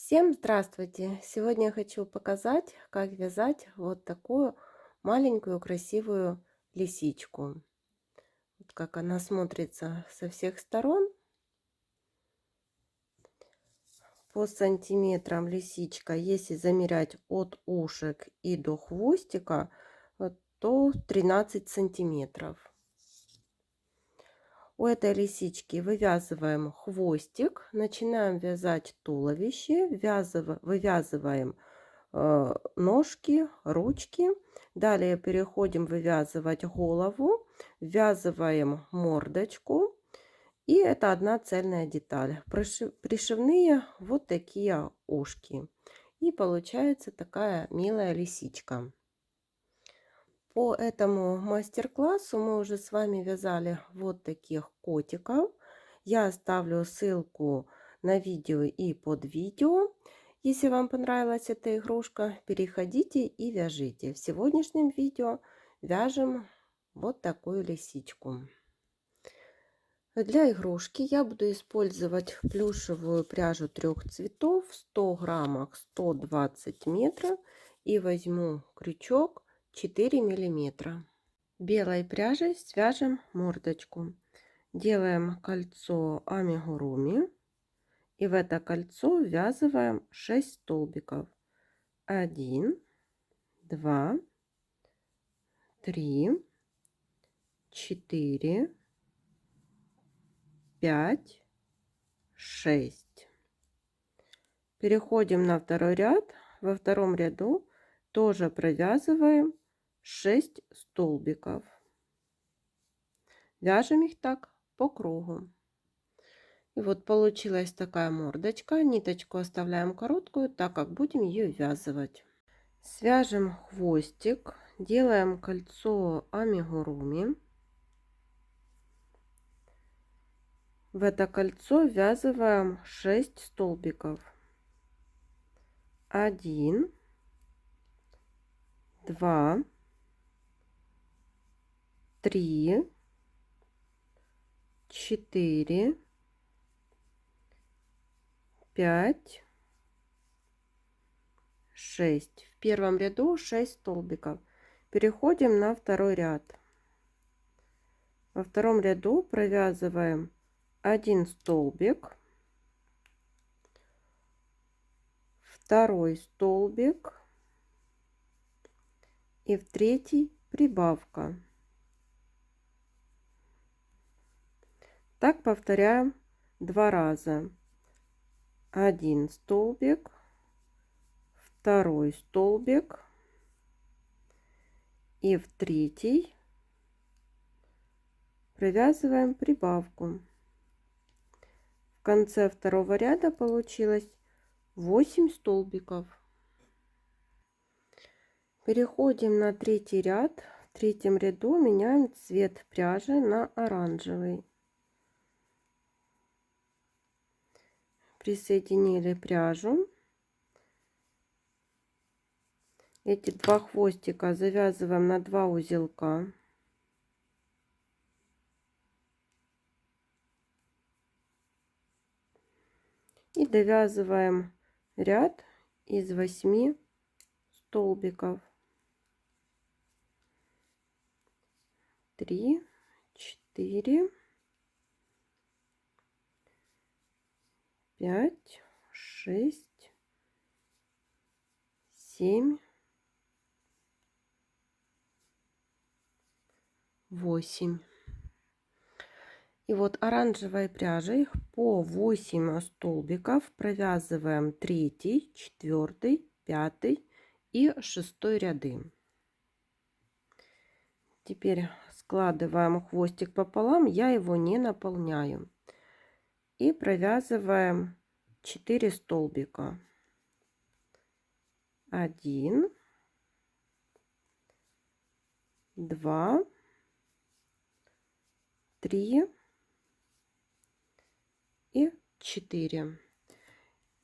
Всем здравствуйте! Сегодня я хочу показать, как вязать вот такую маленькую красивую лисичку. Вот как она смотрится со всех сторон. По сантиметрам лисичка, если замерять от ушек и до хвостика, то 13 сантиметров. У этой лисички вывязываем хвостик, начинаем вязать туловище, вывязываем ножки, ручки. Далее переходим вывязывать голову, ввязываем мордочку. И это одна цельная деталь. Пришивные вот такие ушки. И получается такая милая лисичка. По этому мастер-классу мы уже с вами вязали вот таких котиков. Я оставлю ссылку на видео и под видео. Если вам понравилась эта игрушка, переходите и вяжите. В сегодняшнем видео вяжем вот такую лисичку. Для игрушки я буду использовать плюшевую пряжу 3 цветов, 100 граммах 120 метров, и возьму крючок 4 миллиметра. Белой пряжей свяжем мордочку. Делаем кольцо амигуруми. И в это кольцо ввязываем 6 столбиков. 1, 2, 3, 4, 5, 6. Переходим на второй ряд. Во втором ряду тоже провязываем 6 столбиков. Вяжем их так по кругу. И вот получилась такая мордочка. Ниточку оставляем короткую, так как будем ее ввязывать. Свяжем хвостик, делаем кольцо амигуруми. В это кольцо ввязываем 6 столбиков. 1, 2, 3, 4, 5, 6. В первом ряду 6 столбиков. Переходим на второй ряд. Во втором ряду провязываем 1 столбик, второй столбик и в третий прибавка. Так повторяем 2 раза. 1 столбик, второй столбик и в третий провязываем прибавку. В конце второго ряда получилось 8 столбиков. Переходим на третий ряд. В третьем ряду меняем цвет пряжи на оранжевый. Присоединили пряжу. Эти 2 хвостика завязываем на 2 узелка. И довязываем ряд из 8 столбиков. 3, 4, 5, 6, 7, 8. И вот оранжевой пряжей по 8 столбиков провязываем 3, 4, 5 и 6 ряды. Теперь складываем хвостик пополам, я его не наполняю. И провязываем 4 столбика. 1, 2, 3 и 4.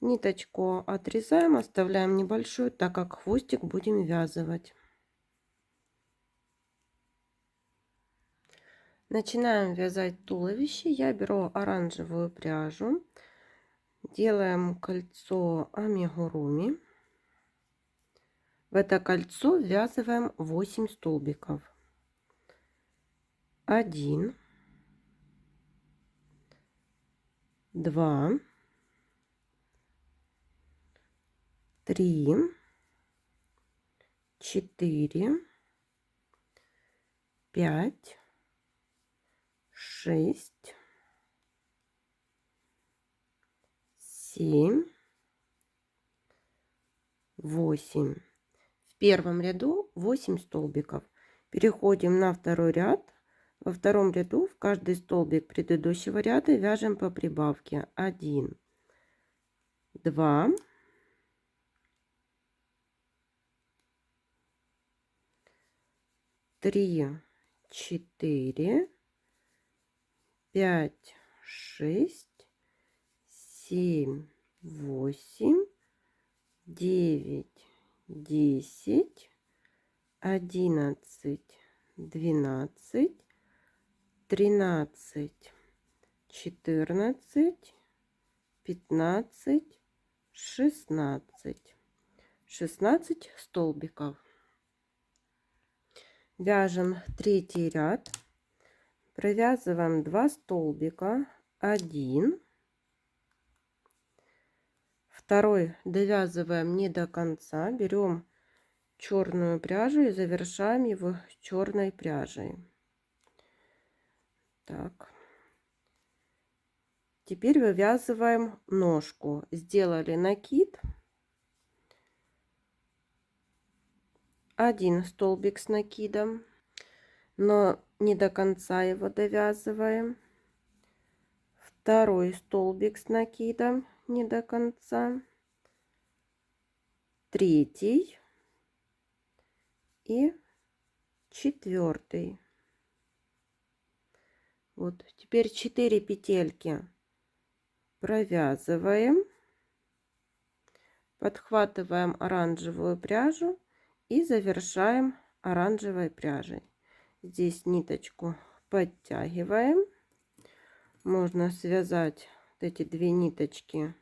Ниточку отрезаем, оставляем небольшую, так как хвостик будем ввязывать. Начинаем вязать туловище. Я беру оранжевую пряжу, Делаем кольцо амигуруми. В это кольцо ввязываем 8 столбиков. 1, 2, 3, 4, 5, 6, 7, 8. В первом ряду 8 столбиков. Переходим на второй ряд. Во втором ряду в каждый столбик предыдущего ряда вяжем по прибавке 1, 2, 3, 4, 5, 6, 7, 8, 9, 10, 11, 12, 13, 14, 15, 16. 16 столбиков. Вяжем третий ряд. Провязываем 2 столбика. 1. Второй довязываем не до конца. Берем черную пряжу и завершаем его черной пряжей. Так. Теперь вывязываем ножку. Сделали накид. 1 столбик с накидом, но не до конца его довязываем. Второй столбик с накидом не до конца. Третий и четвертый. Вот теперь 4 петельки провязываем, подхватываем оранжевую пряжу и завершаем оранжевой пряжей. Здесь ниточку подтягиваем. Можно связать вот эти 2 ниточки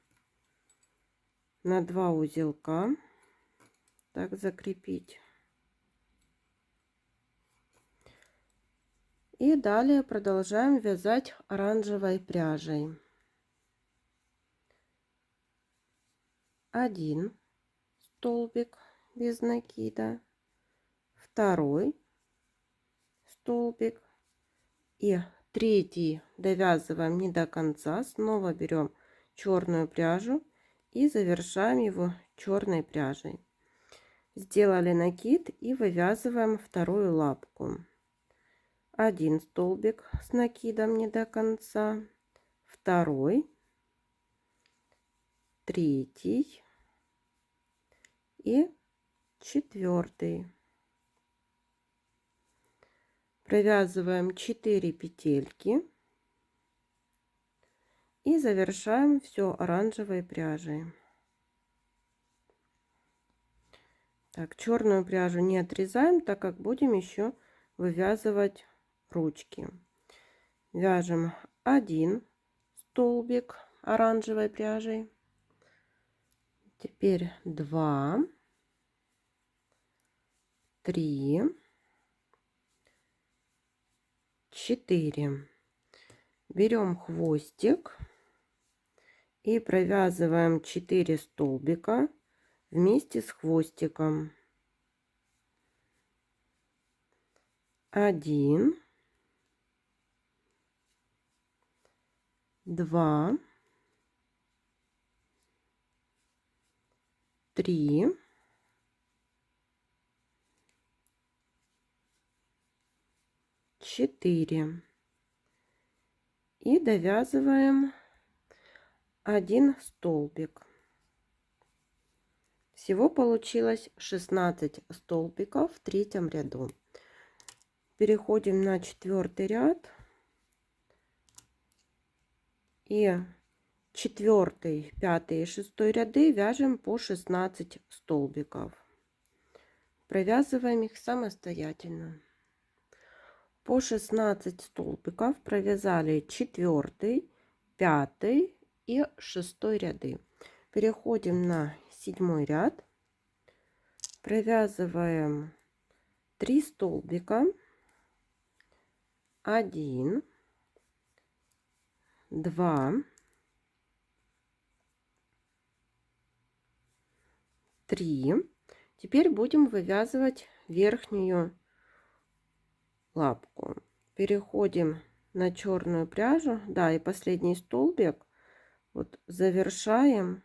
на 2 узелка. Так закрепить. И далее продолжаем вязать оранжевой пряжей. 1 столбик без накида, второй столбик и третий довязываем не до конца. Снова берем черную пряжу и завершаем его черной пряжей. Сделали накид и вывязываем вторую лапку. 1 столбик с накидом не до конца, второй, третий и четвертый. Провязываем 4 петельки и завершаем все оранжевой пряжей. Так, черную пряжу не отрезаем, так как будем еще вывязывать ручки. Вяжем 1 столбик оранжевой пряжей. Теперь 2, 3, 4. Берем хвостик и провязываем 4 столбика вместе с хвостиком. 1, 2, 3, 4 и довязываем 1 столбик. Всего получилось 16 столбиков в третьем ряду. Переходим на 4-й ряд и 4, 5 и 6 ряды вяжем по 16 столбиков. Провязываем их самостоятельно. По 16 столбиков провязали 4, 5 и и 6 ряды. Переходим на 7 ряд, провязываем 3 столбика, 1, 2, 3. Теперь будем вывязывать верхнюю лапку. Переходим на черную пряжу, да, и последний столбик вот завершаем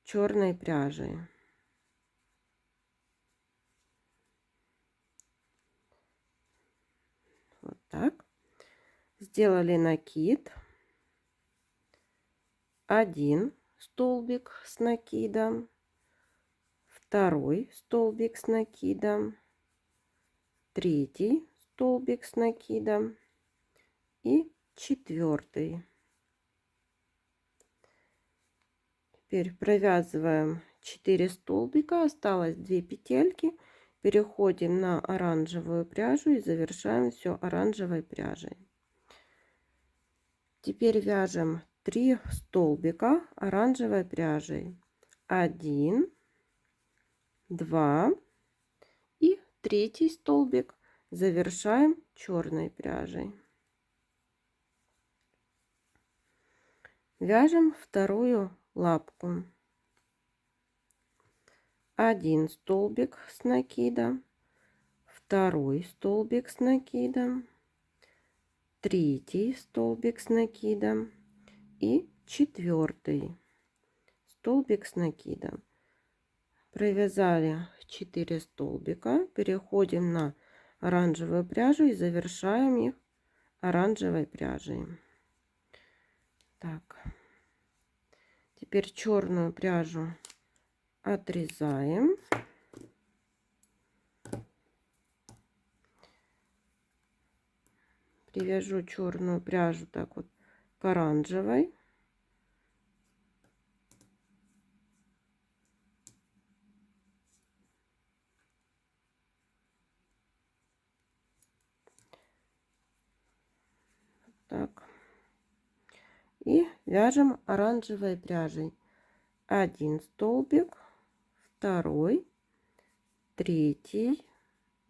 черной пряжей. Вот так. Сделали накид. 1 столбик с накидом, 2 столбик с накидом, 3 столбик с накидом и 4. Теперь провязываем 4 столбика, осталось 2 петельки, переходим на оранжевую пряжу и завершаем все оранжевой пряжей. Теперь вяжем 3 столбика оранжевой пряжей, 1, 2 и 3 столбик завершаем черной пряжей. Вяжем вторую лапку. 1 столбик с накидом, 2 столбик с накидом, 3 столбик с накидом и 4 столбик с накидом. Провязали 4 столбика, переходим на оранжевую пряжу и завершаем их оранжевой пряжей. Так, теперь черную пряжу отрезаем. Привяжу черную пряжу так вот к оранжевой. Так. И вяжем оранжевой пряжей. 1 столбик, 2, 3,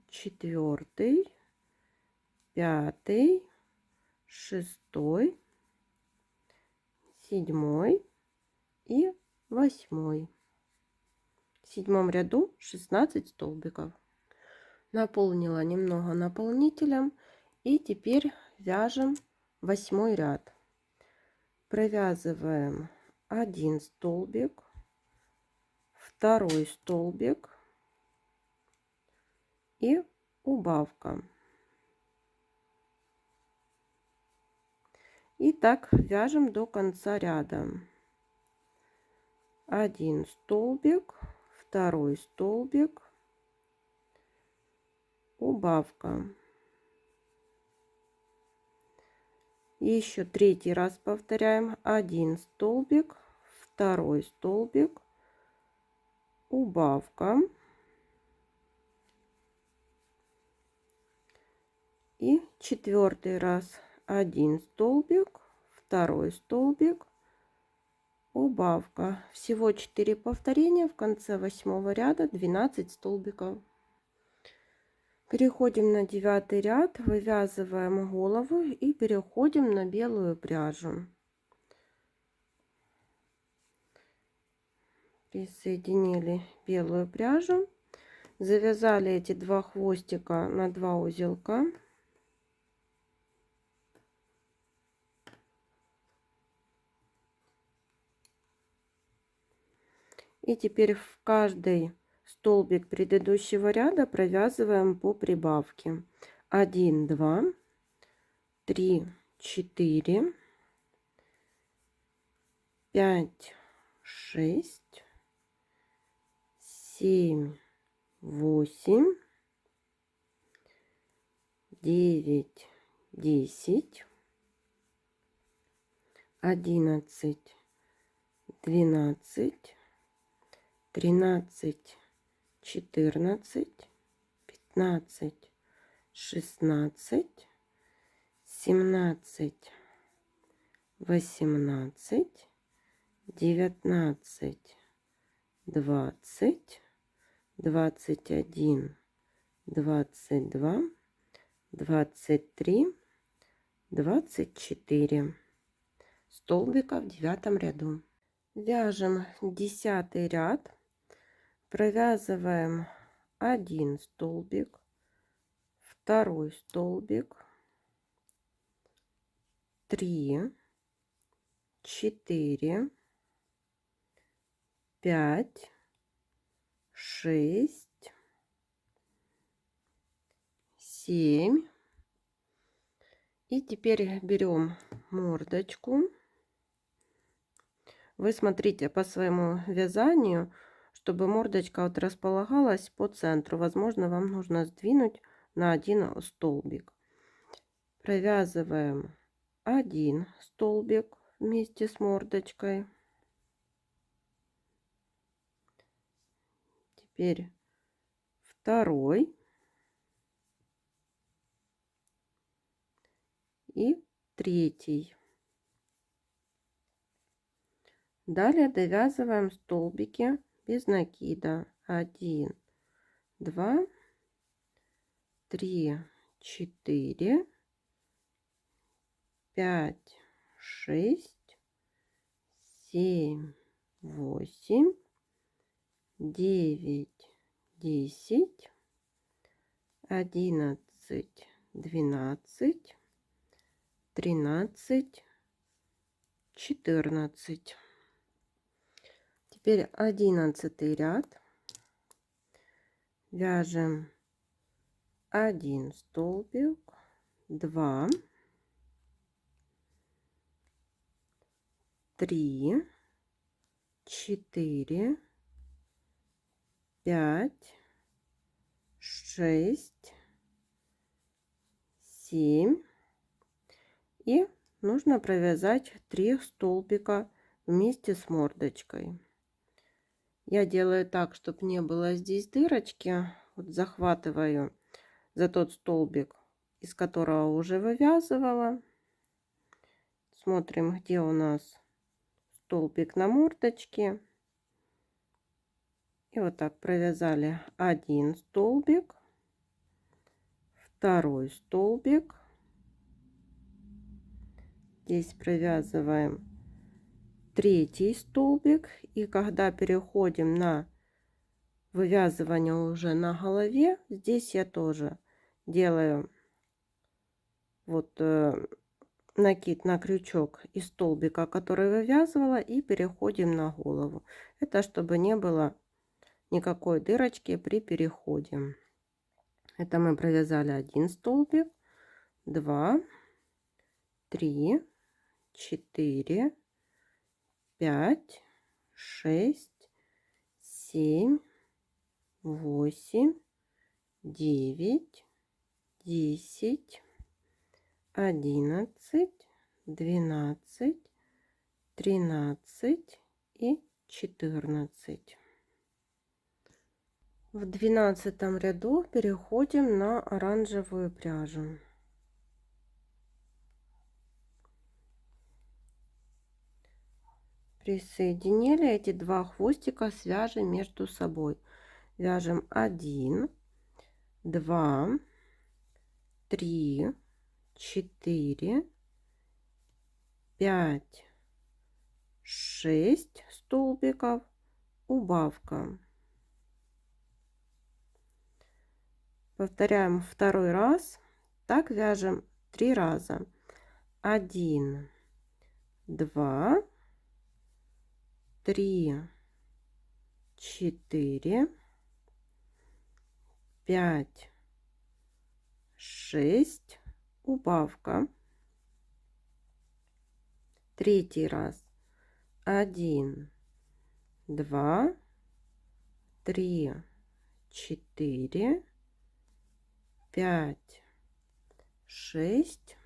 4, 5, 6, 7 и 8. В 7 ряду 16 столбиков. Наполнила немного наполнителем и теперь вяжем 8 ряд. Провязываем 1 столбик, 2 столбик и убавка. И так вяжем до конца ряда. 1 столбик, 2 столбик, убавка. Еще 3 раз повторяем. 1 столбик, 2 столбик, убавка. И 4 раз. 1 столбик, 2 столбик, убавка. Всего 4 повторения. В конце 8 ряда 12 столбиков. Переходим на 9 ряд, вывязываем голову и переходим на белую пряжу. Присоединили белую пряжу, завязали эти 2 хвостика на 2 узелка. И теперь в каждый столбик предыдущего ряда провязываем по прибавке. 1, 2, 3, 4, 5, 6, 7, 8, 9, 10, 11, 12, 13, 14, 15, 16, 17, 18, 19, 20, 21, 22, 23, 24 столбика в 9 ряду. Вяжем 10 ряд, провязываем 1 столбик, 2 столбик, 3, 4, 5, 6, 7. И теперь берем мордочку. Вы смотрите по своему вязанию, чтобы мордочка вот располагалась по центру. Возможно, вам нужно сдвинуть на 1 столбик. Провязываем 1 столбик вместе с мордочкой. Теперь 2 и 3. Далее довязываем столбики без накида. 1, 2, 3, 4, 5, 6, 7, 8, 9, 10, 11, 12, 13, 14. Теперь 11 ряд. Вяжем 1 столбик, 2, 3, 4, 5, 6, 7. И нужно провязать 3 столбика вместе с мордочкой. Я делаю так, чтобы не было здесь дырочки. Вот захватываю за тот столбик, из которого уже вывязывала. Смотрим, где у нас столбик на мордочке. И вот так провязали 1 столбик, 2 столбик. Здесь провязываем 3 столбик. И когда переходим на вывязывание уже на голове, здесь я тоже делаю вот накид на крючок из столбика, который вывязывала, и переходим на голову. Это чтобы не было никакой дырочки при переходе. Это мы провязали 1 столбик, 2, 3, 4, 5, 6, 7, 8, 9, 10, 11, 12, 13 и 14. В 12 ряду переходим на оранжевую пряжу. Присоединили эти 2 хвостика, свяжем между собой. Вяжем 1, 2, 3, 4, 5, 6 столбиков, убавка. Повторяем 2 раз. Так вяжем 3 раза. 1, 2, 3, 4, 5, 6, убавка. 3 раз. 1, 2, 3, 4, 5, 6,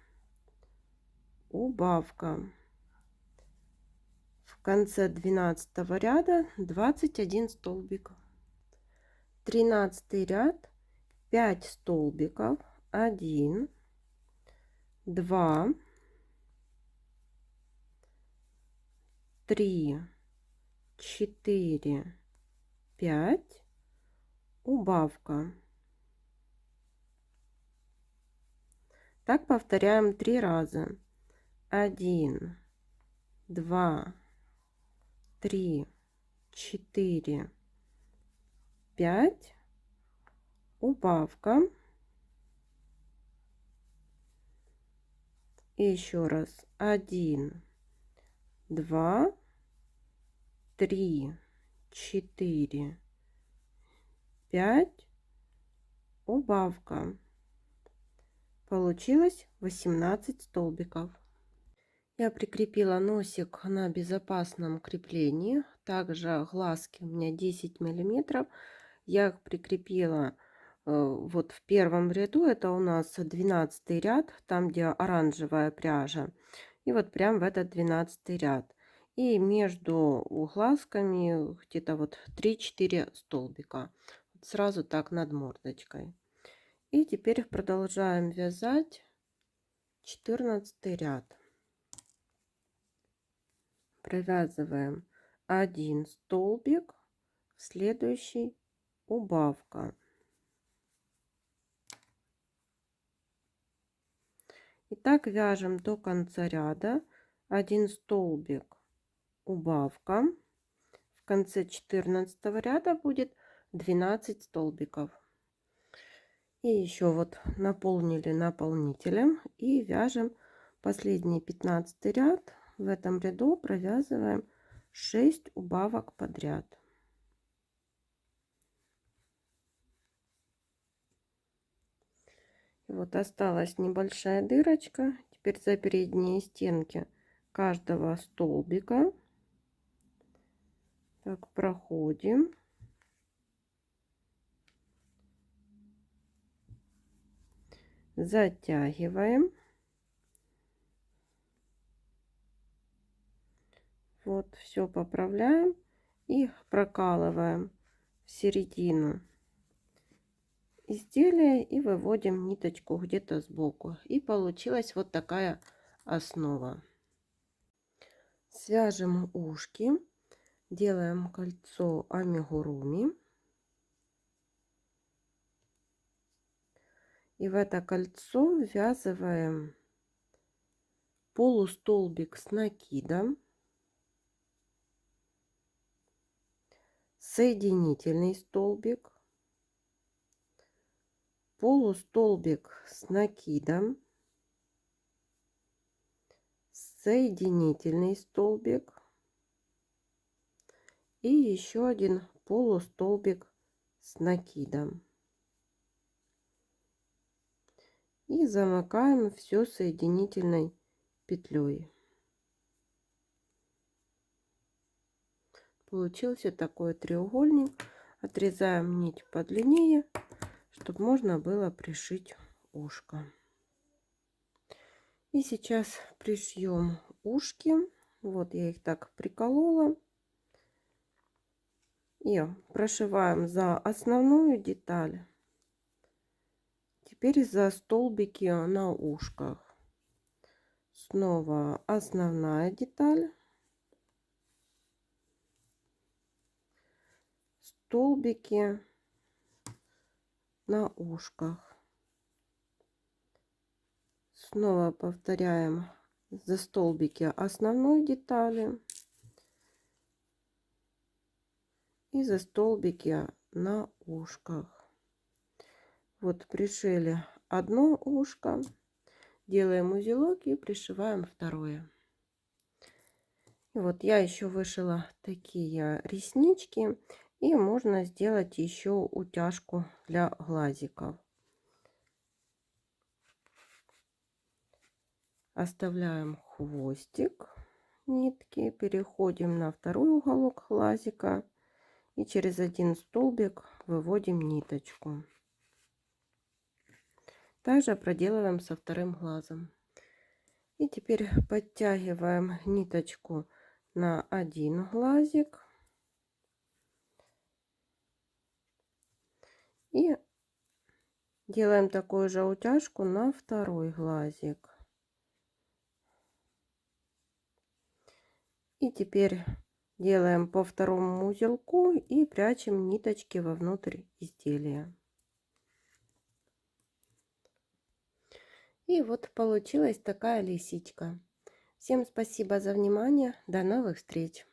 убавка. В конце 12 ряда 21 столбик. 13 ряд, 5 столбиков, 1, 2, 3, 4, 5, убавка. Так повторяем 3 раза. 1, 2, 3, 4, 5, убавка. И еще раз. 1, 2, 3, 4, 5, убавка. Получилось 18 столбиков. Я прикрепила носик на безопасном креплении. Также глазки у меня 10 миллиметров. Я их прикрепила вот в первом ряду. Это у нас 12 ряд, там где оранжевая пряжа. И вот прям в этот 12 ряд. И между глазками где-то вот 3-4 столбика. Сразу так над мордочкой. И теперь продолжаем вязать 14 ряд. Провязываем 1 столбик, в следующий убавка. И так вяжем до конца ряда. 1 столбик, убавка. В конце 14 ряда будет 12 столбиков. И еще вот наполнили наполнителем и вяжем последний 15 ряд. В этом ряду провязываем 6 убавок подряд. И вот осталась небольшая дырочка. Теперь за передние стенки каждого столбика так проходим. Затягиваем. Вот, все поправляем и прокалываем в середину изделия и выводим ниточку где-то сбоку. И получилась вот такая основа. Свяжем ушки, делаем кольцо амигуруми. И в это кольцо ввязываем полустолбик с накидом, соединительный столбик, полустолбик с накидом, соединительный столбик и еще один полустолбик с накидом. И замыкаем все соединительной петлей. Получился такой треугольник. Отрезаем нить подлиннее, чтобы можно было пришить ушко. И сейчас пришьем ушки. Вот я их так приколола. И прошиваем за основную деталь. Теперь за столбики на ушках. Снова основная деталь. Столбики на ушках. Снова повторяем за столбики основной детали и за столбики на ушках. Вот пришили одно ушко, делаем узелок и пришиваем второе. И вот я еще вышила такие реснички, и можно сделать еще утяжку для глазиков. Оставляем хвостик нитки, переходим на второй уголок глазика и через один столбик выводим ниточку. Также проделываем со вторым глазом. И теперь подтягиваем ниточку на один глазик и делаем такую же утяжку на второй глазик. И теперь делаем по второму узелку и прячем ниточки вовнутрь изделия. И вот получилась такая лисичка. Всем спасибо за внимание. До новых встреч!